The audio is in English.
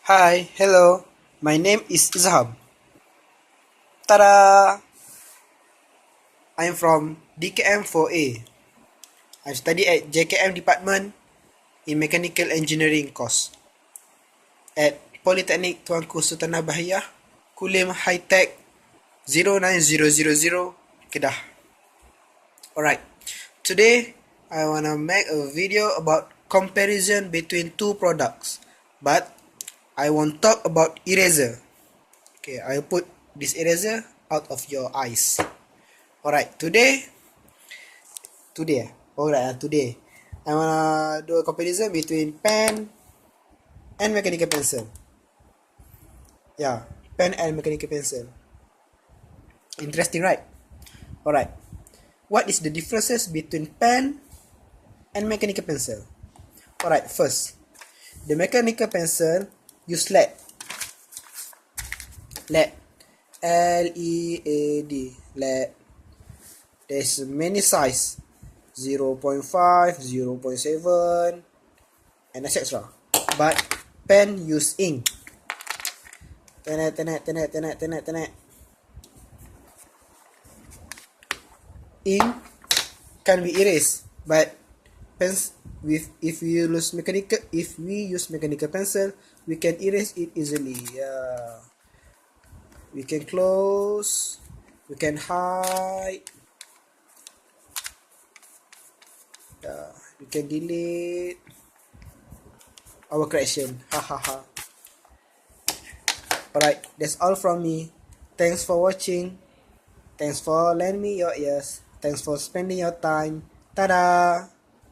Hi, hello. My name is Izhab. Tada! I'm from DKM 4A. I study at JKM department in mechanical engineering course at Polytechnic Tuanku Sultanah Bahiyah, Kulim High Tech 09000 Kedah. Alright, today I wanna make a video about comparison between two products, but I won't talk about eraser. Okay, I'll put this eraser out of your eyes. Alright, today I wanna do a comparison between pen and mechanical pencil. Yeah, pen and mechanical pencil. Interesting, right? Alright, what is the differences between pen and mechanical pencil? Alright, first, the mechanical pencil use lead. L-E-A-D, lead. There's many size, 0.5, 0.7, and etc. But pen use ink. Tenet. Ink can be erased, but pens if we use mechanical pencil, we can erase it easily. We can close, we can hide, we can delete our correction. Alright, that's all from me. Thanks for watching. Thanks for lending me your ears. Thanks for spending your time. Tada!